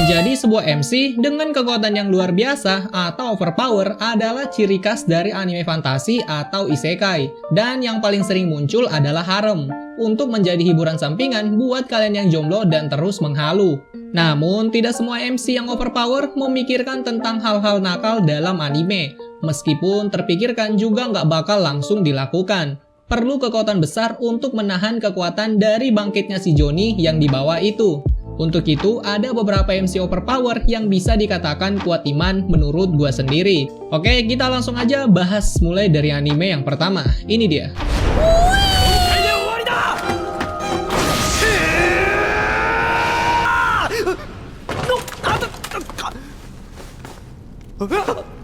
Menjadi sebuah MC dengan kekuatan yang luar biasa atau overpower adalah ciri khas dari anime fantasi atau isekai. Dan yang paling sering muncul adalah harem, untuk menjadi hiburan sampingan buat kalian yang jomblo dan terus menghalu. Namun, tidak semua MC yang overpower memikirkan tentang hal-hal nakal dalam anime. Meskipun terpikirkan juga nggak bakal langsung dilakukan. Perlu kekuatan besar untuk menahan kekuatan dari bangkitnya si Johnny yang dibawa itu. Untuk itu, ada beberapa MC overpower yang bisa dikatakan kuat iman menurut gua sendiri. Oke, kita langsung aja bahas mulai dari anime yang pertama. Ini dia.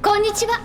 Konnichiwa.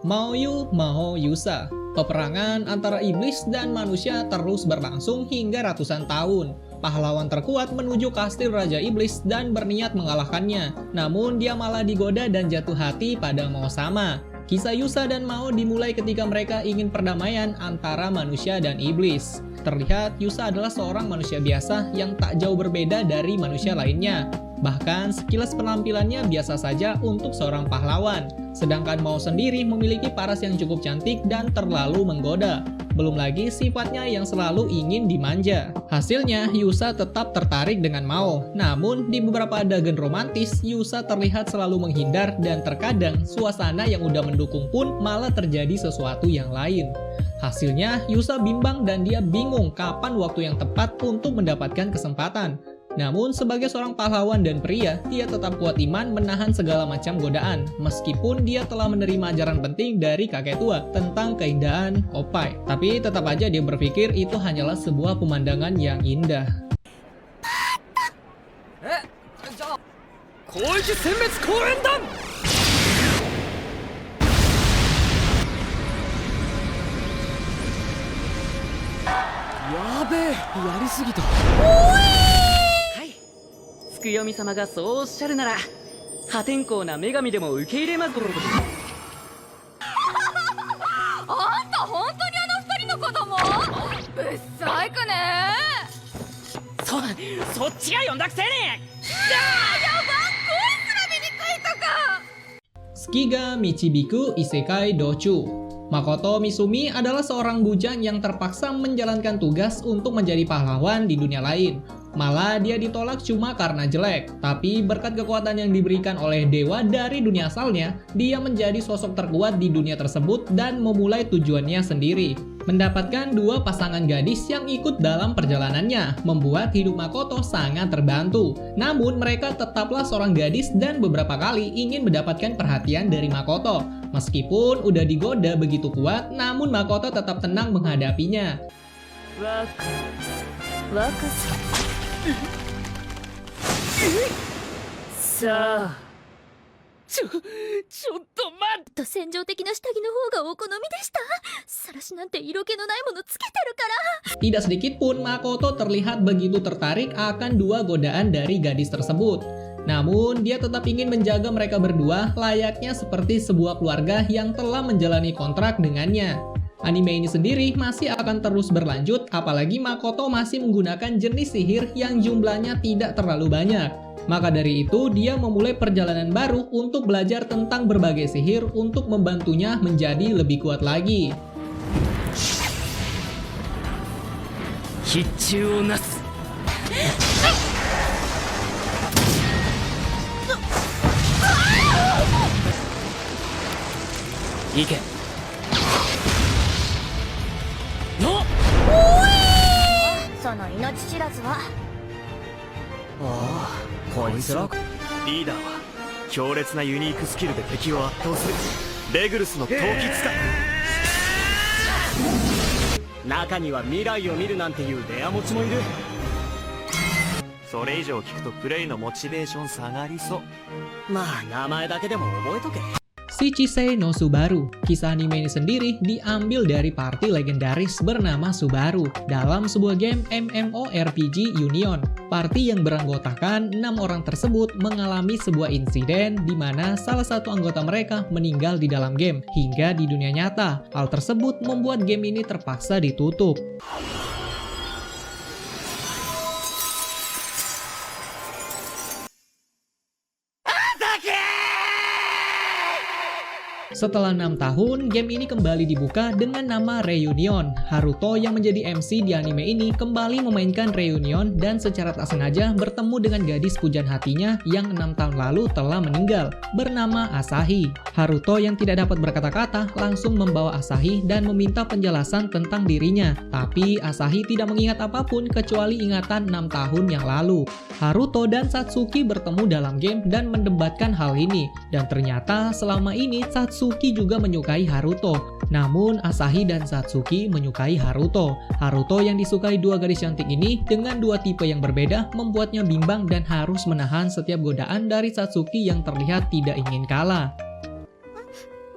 Maoyu Mao Yusa. Peperangan antara iblis dan manusia terus berlangsung hingga ratusan tahun. Pahlawan terkuat menuju kastil Raja Iblis dan berniat mengalahkannya. Namun dia malah digoda dan jatuh hati pada Mao sama. Kisah Yusa dan Mao dimulai ketika mereka ingin perdamaian antara manusia dan iblis. Terlihat Yusa adalah seorang manusia biasa yang tak jauh berbeda dari manusia lainnya. Bahkan sekilas penampilannya biasa saja untuk seorang pahlawan. Sedangkan Mao sendiri memiliki paras yang cukup cantik dan terlalu menggoda. Belum lagi sifatnya yang selalu ingin dimanja. Hasilnya, Yusa tetap tertarik dengan Mao. Namun, di beberapa adegan romantis, Yusa terlihat selalu menghindar dan terkadang suasana yang udah mendukung pun malah terjadi sesuatu yang lain. Hasilnya, Yusa bimbang dan dia bingung kapan waktu yang tepat untuk mendapatkan kesempatan. Namun, sebagai seorang pahlawan dan pria, dia tetap kuat iman menahan segala macam godaan, meskipun dia telah menerima ajaran penting dari kakek tua tentang keindahan Oppai. Tapi tetap aja dia berpikir itu hanyalah sebuah pemandangan yang indah. Yabe, yarisugita. 月読み様がそうおっしゃるなら破天荒な女神でも受け入れます。あんた本当にあの二人の子供？ぶっさいくね。そっちが呼んだくせに。やばっ、恋すら醜いとか。Tsukiga Michibiku Isekai Dochu. Makoto Misumi adalah seorang bujang yang terpaksa menjalankan tugas untuk menjadi pahlawan di dunia lain. Malah dia ditolak cuma karena jelek. Tapi berkat kekuatan yang diberikan oleh dewa dari dunia asalnya, dia menjadi sosok terkuat di dunia tersebut dan memulai tujuannya sendiri. Mendapatkan dua pasangan gadis yang ikut dalam perjalanannya, membuat hidup Makoto sangat terbantu. Namun mereka tetaplah seorang gadis dan beberapa kali ingin mendapatkan perhatian dari Makoto. Meskipun udah digoda begitu kuat, namun Makoto tetap tenang menghadapinya. Sa. ちょっと待っ。戦場的な下着の方がお好みでした。晒しなんて色気のないものつけてるから。 Tidak sedikit pun Makoto terlihat begitu tertarik akan dua godaan dari gadis tersebut. Namun, dia tetap ingin menjaga mereka berdua layaknya seperti sebuah keluarga yang telah menjalani kontrak dengannya. Anime ini sendiri masih akan terus berlanjut, apalagi Makoto masih menggunakan jenis sihir yang jumlahnya tidak terlalu banyak. Maka dari itu, dia memulai perjalanan baru untuk belajar tentang berbagai sihir untuk membantunya menjadi lebih kuat lagi. Hichu nas. Ike. No. その命知らずは。ああ、こいつら。リーダーは強烈なユニークスキルで敵を圧倒するレグルスの陶器使い。中には未来を見るなんていうレア持ちもいる。それ以上聞くとプレイのモチベーション下がりそう。まあ名前だけでも覚えとけ。Shichisei no Subaru. Kisah anime ini sendiri diambil dari party legendaris bernama Subaru dalam sebuah game MMORPG Union. Party yang beranggotakan 6 orang tersebut mengalami sebuah insiden di mana salah satu anggota mereka meninggal di dalam game hingga di dunia nyata. Hal tersebut membuat game ini terpaksa ditutup. Setelah 6 tahun, game ini kembali dibuka dengan nama Reunion. Haruto yang menjadi MC di anime ini kembali memainkan Reunion dan secara tak sengaja bertemu dengan gadis pujaan hatinya yang 6 tahun lalu telah meninggal, bernama Asahi. Haruto yang tidak dapat berkata-kata langsung membawa Asahi dan meminta penjelasan tentang dirinya. Tapi Asahi tidak mengingat apapun kecuali ingatan 6 tahun yang lalu. Haruto dan Satsuki bertemu dalam game dan mendebatkan hal ini. Dan ternyata selama ini Satsuki juga menyukai Haruto. Namun Asahi dan Satsuki menyukai Haruto. Haruto yang disukai dua gadis cantik ini dengan dua tipe yang berbeda membuatnya bimbang dan harus menahan setiap godaan dari Satsuki yang terlihat tidak ingin kalah.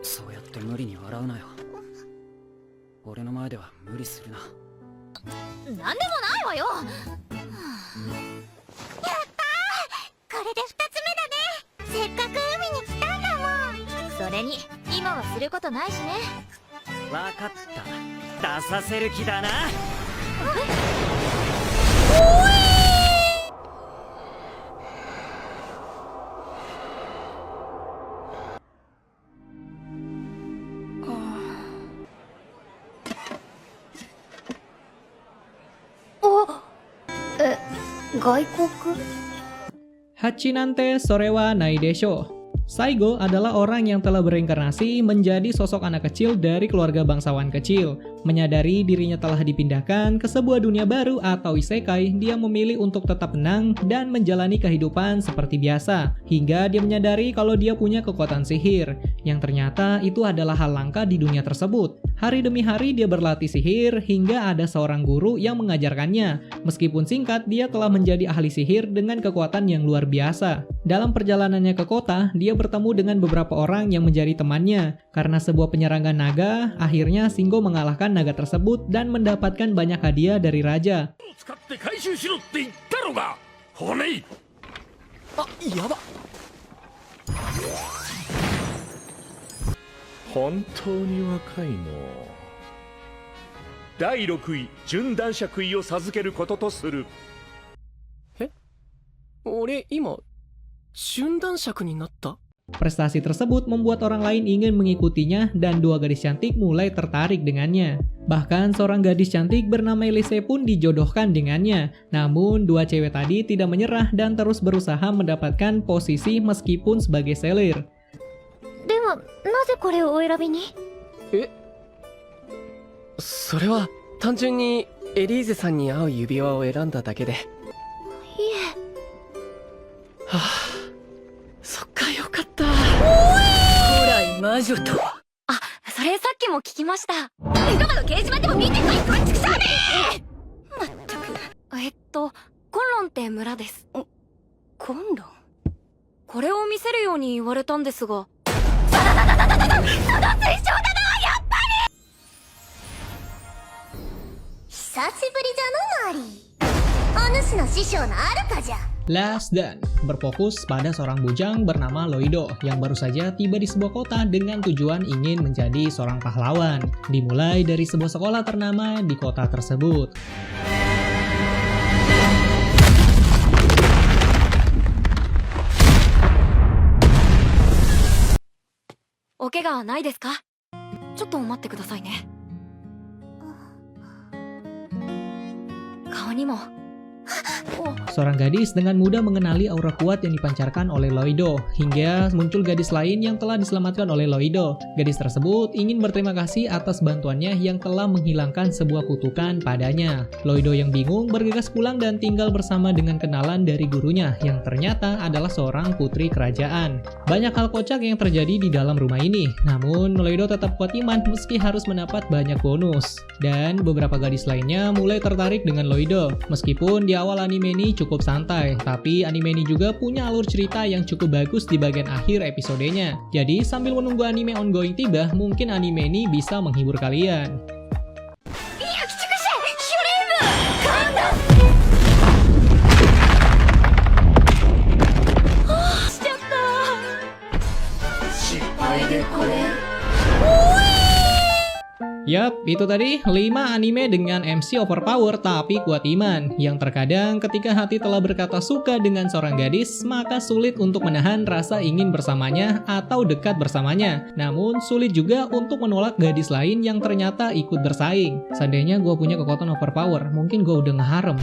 そうやって無理に笑うなよ。俺の前では無理するな。なんでもないわよ。これで2つ目だね。せっかく海に来たんだもん。それに今はすることないしね。わかった。出させる気だな。外国？ Hachinante Sorewa Naidesho. Saigo adalah orang yang telah bereinkarnasi menjadi sosok anak kecil dari keluarga bangsawan kecil. Menyadari dirinya telah dipindahkan ke sebuah dunia baru atau isekai, dia memilih untuk tetap tenang dan menjalani kehidupan seperti biasa. Hingga dia menyadari kalau dia punya kekuatan sihir, yang ternyata itu adalah hal langka di dunia tersebut. Hari demi hari dia berlatih sihir hingga ada seorang guru yang mengajarkannya. Meskipun singkat, dia telah menjadi ahli sihir dengan kekuatan yang luar biasa. Dalam perjalanannya ke kota, dia bertemu dengan beberapa orang yang menjadi temannya. Karena sebuah penyerangan naga, akhirnya Shingo mengalahkan naga tersebut dan mendapatkan banyak hadiah dari raja. あ、やば。本当に若いの。第6位準男爵位を授けることとする。俺今準男爵になった？ Prestasi tersebut membuat orang lain ingin mengikutinya dan dua gadis cantik mulai tertarik dengannya. Bahkan seorang gadis cantik bernama Elise pun dijodohkan dengannya. Namun dua cewek tadi tidak menyerah dan terus berusaha mendapatkan posisi meskipun sebagai selir. ではなぜこれをお選びに？それは単純にエリーゼさんに合う指輪を選んだだけで。いえ。はあ、そっかよかった。古来魔女と。あ、それさっきも聞きました。江戸川の掲示板でも見てこい、こっちくさねー。まったく。コンロンって村です。コンロン？これを見せるように言われたんですが。その水晶だな、やっぱり。久しぶりじゃのマリー。お主の師匠のアルカじゃ。 Last Dan berfokus pada seorang bujang bernama Loido yang baru saja tiba di sebuah kota dengan tujuan ingin menjadi seorang pahlawan. Dimulai dari sebuah sekolah ternama di kota tersebut. Oke, ga nai desu ka? ちょっと待ってくださいね。顔にも。 Seorang gadis dengan mudah mengenali aura kuat yang dipancarkan oleh Loido, hingga muncul gadis lain yang telah diselamatkan oleh Loido. Gadis tersebut ingin berterima kasih atas bantuannya yang telah menghilangkan sebuah kutukan padanya. Loido yang bingung bergegas pulang dan tinggal bersama dengan kenalan dari gurunya yang ternyata adalah seorang putri kerajaan. Banyak hal kocak yang terjadi di dalam rumah ini, namun Loido tetap kuat iman meski harus mendapat banyak bonus. Dan beberapa gadis lainnya mulai tertarik dengan Loido, meskipun di awal anime ini cukup santai, tapi anime ini juga punya alur cerita yang cukup bagus di bagian akhir episodenya. Jadi sambil menunggu anime ongoing tiba, mungkin anime ini bisa menghibur kalian. Yap, itu tadi 5 anime dengan MC overpower tapi kuat iman, yang terkadang ketika hati telah berkata suka dengan seorang gadis, maka sulit untuk menahan rasa ingin bersamanya atau dekat bersamanya. Namun sulit juga untuk menolak gadis lain yang ternyata ikut bersaing. Seandainya gue punya kekuatan overpower, mungkin gue udah ngeharem.